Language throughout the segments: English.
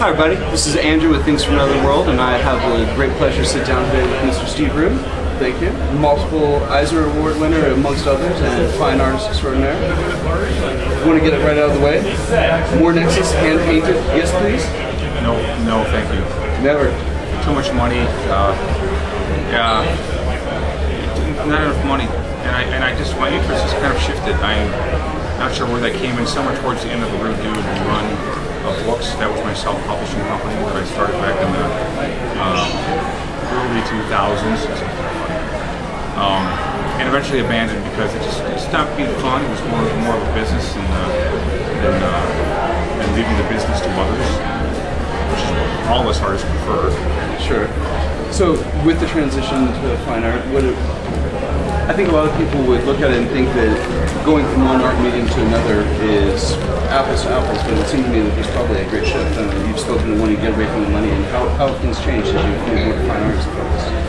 Hi everybody, this is Andrew with Things from Another World, and I have the great pleasure to sit down today with Mr. Steve Room. Thank you. Multiple Eisner Award winner, amongst others, and fine artist extraordinaire. Want to get it right out of the way? More Nexus, hand painted. Yes, please? No, thank you. Never. Too much money. Not enough money, and I just, my interest has kind of shifted. I'm not sure where that came in. Somewhere towards the end of the road, dude, and run of books. That was my self-publishing company that I started back in the early 2000s. And eventually abandoned because it stopped being fun. It was more of a business and leaving the business to others, which is what all us artists prefer. Sure. So with the transition to fine art, I think a lot of people would look at it and think that going from one art medium to another is apples to apples, but it seems to me that there's probably a great shift. You've spoken to wanting to get away from the money, and how have things changed as you move more to fine art?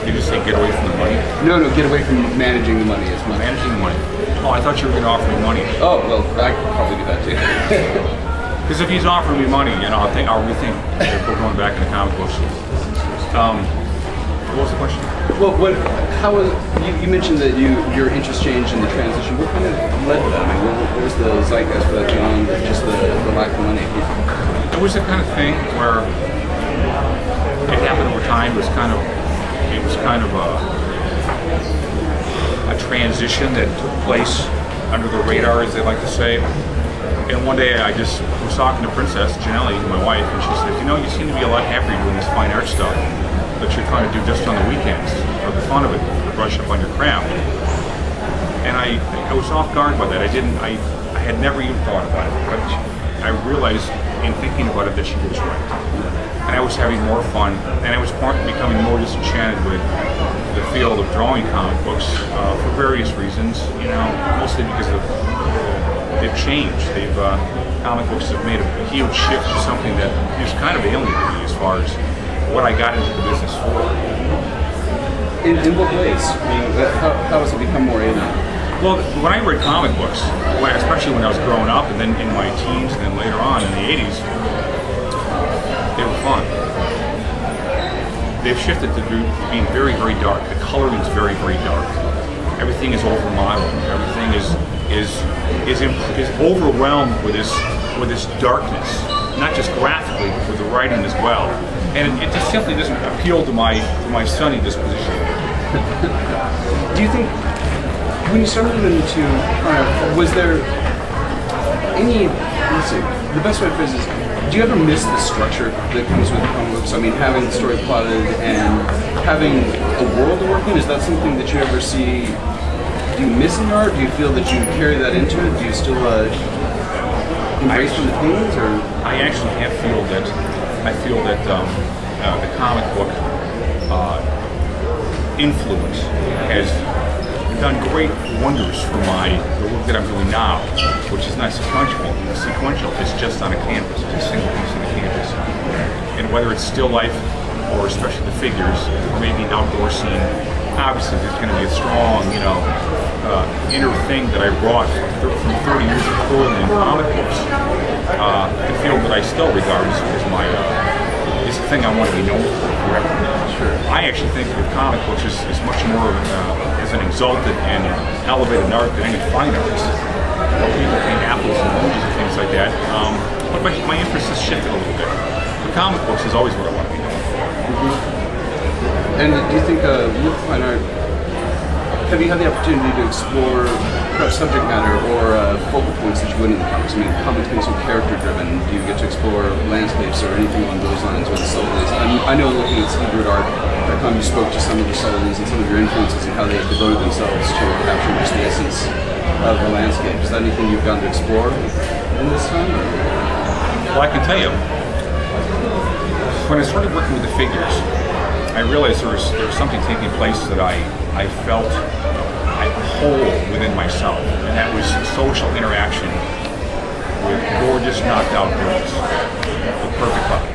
Did you say get away from the money? No, get away from managing the money as much. Managing the money? Oh, I thought you were going to offer me money. Oh, well, I could probably do that too. Because if he's offering me money, you know, I'll rethink if we're going back in the comic books. What was the question? Well, you mentioned that your interest changed in the transition. What kind of led to that? I mean, what was the zeitgeist for that beyond just the lack of money? It was the kind of thing where it happened over time. It was kind of a transition that took place under the radar, as they like to say. And one day I just was talking to Princess Janelli, my wife, and she said, you know, you seem to be a lot happier doing this fine art stuff that you're trying to do just on the weekends, for the fun of it, to brush up on your craft. And I was off guard by that. I had never even thought about it, but I realized in thinking about it that she was right. And I was having more fun, and I was becoming more disenchanted with the field of drawing comic books for various reasons, you know, mostly because they've changed. Comic books have made a huge shift to something that is kind of alien to me as far as what I got into the business for. In what ways? I mean, how has it become more alien? Well, when I read comic books, especially when I was growing up and then in my teens and then later on in the 80s, they were fun. They've shifted to being very, very dark. The coloring is very, very dark. Everything is overmodeled. Everything is overwhelmed with this darkness, not just graphically, but with the writing as well. And it just simply doesn't appeal to my sunny disposition. Do you think, when you started into, was there any, let's see, the best way to phrase this, do you ever miss the structure that comes with comic books? I mean, having the story plotted and having a world to work in, is that something that you ever see? Do you miss in your art? Do you feel that you carry that into it? Do you still embrace from the paintings? Or I actually feel that the comic book influence has done great wonders for the work that I'm doing now, which is not sequential. It's just on a canvas. It's a single piece on a canvas. And whether it's still life, or especially the figures, or maybe an outdoor scene, obviously there's going to be a strong, you know, inner thing that I brought from 30 years of pulling in comic books. The field that I still regard as is the thing I want to be known for forever. Sure. I actually think that comic books is much more as an exalted and elevated art than any fine arts. People paint apples and movies and things like that. But my interest has shifted a little bit. But comic books is always what I want to be known for. And do you think with fine art, have you had the opportunity to explore perhaps subject matter or focal points that you wouldn't in the comics? I mean, comics being so character-driven, do you get to explore landscapes or anything along those lines with the subtleties? I know looking at Steve art, that time you spoke to some of the subtleties and some of your influences and how they have devoted themselves to capturing just the essence of the landscape. Is that anything you've gotten to explore in this time? Well, I can tell you, when I started working with the figures, I realized there was something taking place that I felt whole within myself, and that was social interaction with gorgeous, knocked out girls with perfect bodies.